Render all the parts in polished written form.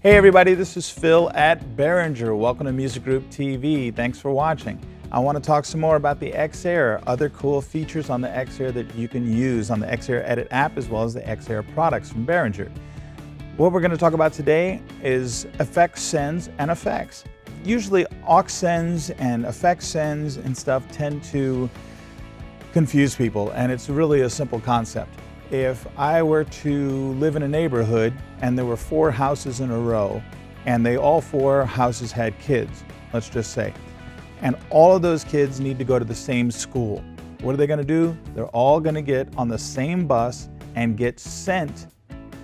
Hey everybody, this is Phil at Behringer. Welcome to Music Group TV. Thanks for watching. I want to talk some more about the X-Air, other cool features on the X-Air that you can use on the X-Air Edit app as well as the X-Air products from Behringer. What we're going to talk about today is effects sends and effects. Usually aux sends and effects sends and stuff tend to confuse people, and it's really a simple concept. If I were to live in a neighborhood and there were 4 houses in a row and all 4 houses had kids, let's just say, and all of those kids need to go to the same school, what are they going to do? They're all going to get on the same bus and get sent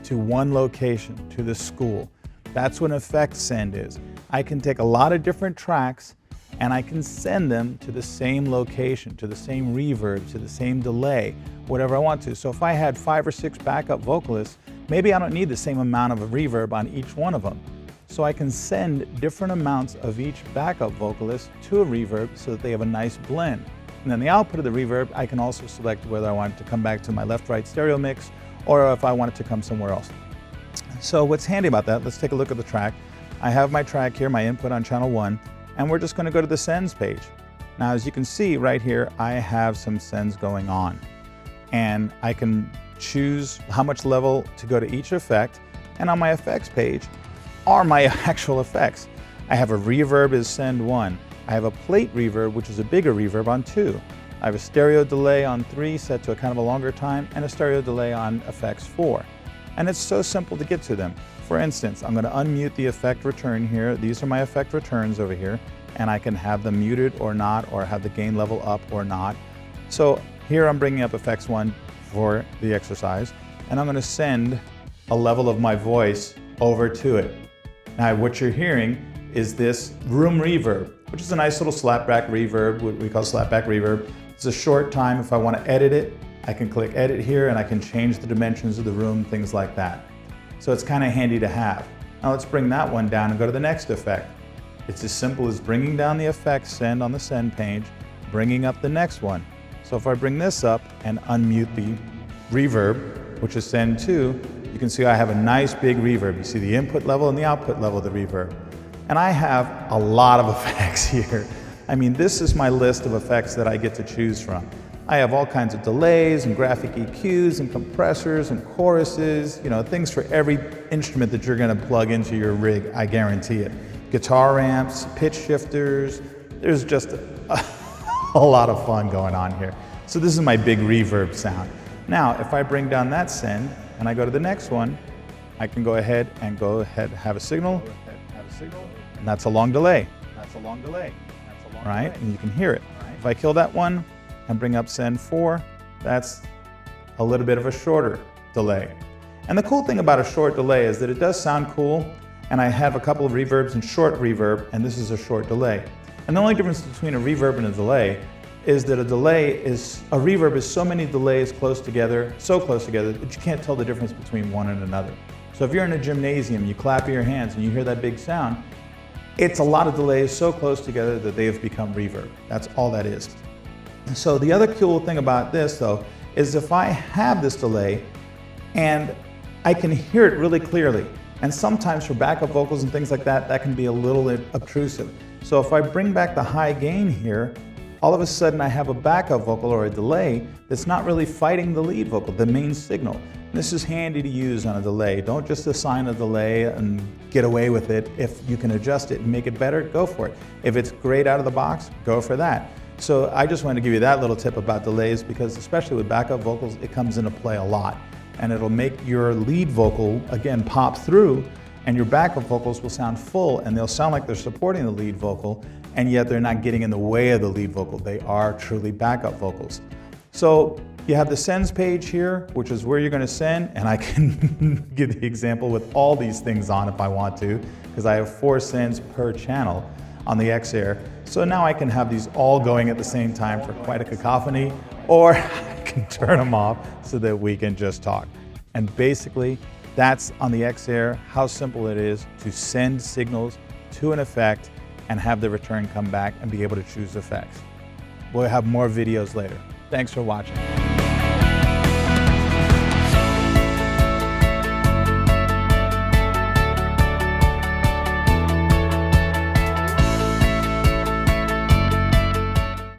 to one location, to the school. That's what an effect send is. I can take a lot of different tracks and I can send them to the same location, to the same reverb, to the same delay, whatever I want to. So if I had 5 or 6 backup vocalists, maybe I don't need the same amount of a reverb on each one of them. So I can send different amounts of each backup vocalist to a reverb so that they have a nice blend. And then the output of the reverb, I can also select whether I want it to come back to my left-right stereo mix or if I want it to come somewhere else. So what's handy about that, let's take a look at the track. I have my track here, my input on channel 1, and we're just going to go to the sends page. Now as you can see right here, I have some sends going on. And I can choose how much level to go to each effect, and on my effects page are my actual effects. I have a reverb is send 1. I have a plate reverb, which is a bigger reverb, on 2. I have a stereo delay on 3 set to a kind of a longer time, and a stereo delay on effects 4. And it's so simple to get to them. For instance, I'm going to unmute the effect return here. These are my effect returns over here, and I can have them muted or not, or have the gain level up or not. So here I'm bringing up effects 1 for the exercise, and I'm going to send a level of my voice over to it. Now what you're hearing is this room reverb, which is a nice little slapback reverb, what we call slapback reverb. It's a short time. If I want to edit it, I can click edit here and I can change the dimensions of the room, things like that. So it's kind of handy to have. Now let's bring that one down and go to the next effect. It's as simple as bringing down the effect send on the send page, bringing up the next one. So if I bring this up and unmute the reverb, which is send 2, you can see I have a nice big reverb. You see the input level and the output level of the reverb. And I have a lot of effects here. I mean, this is my list of effects that I get to choose from. I have all kinds of delays and graphic EQs and compressors and choruses, you know, things for every instrument that you're going to plug into your rig, I guarantee it. Guitar amps, pitch shifters, there's just a lot of fun going on here. So this is my big reverb sound. Now, if I bring down that send and I go to the next one, I can go ahead and have a signal, and that's a long delay. Right? And you can hear it. If I kill that one and bring up send 4, that's a little bit of a shorter delay. And the cool thing about a short delay is that it does sound cool, and I have a couple of reverbs and short reverb, and this is a short delay. And the only difference between a reverb and a delay is that a reverb is so many delays close together that you can't tell the difference between one and another. So if you're in a gymnasium, you clap your hands and you hear that big sound, it's a lot of delays so close together that they have become reverb. That's all that is. So the other cool thing about this though, is if I have this delay and I can hear it really clearly, and sometimes for backup vocals and things like that, that can be a little obtrusive. So if I bring back the high gain here, all of a sudden I have a backup vocal or a delay that's not really fighting the lead vocal, the main signal. This is handy to use on a delay. Don't just assign a delay and get away with it. If you can adjust it and make it better, go for it. If it's great out of the box, go for that. So I just wanted to give you that little tip about delays because especially with backup vocals, it comes into play a lot. And it'll make your lead vocal, again, pop through, and your backup vocals will sound full and they'll sound like they're supporting the lead vocal, and yet they're not getting in the way of the lead vocal. They are truly backup vocals. So you have the sends page here, which is where you're going to send, and I can give the example with all these things on if I want to, because I have 4 sends per channel on the X-Air. So now I can have these all going at the same time for quite a cacophony, or I can turn them off so that we can just talk. And basically, that's on the X-Air, how simple it is to send signals to an effect and have the return come back and be able to choose effects. We'll have more videos later. Thanks for watching.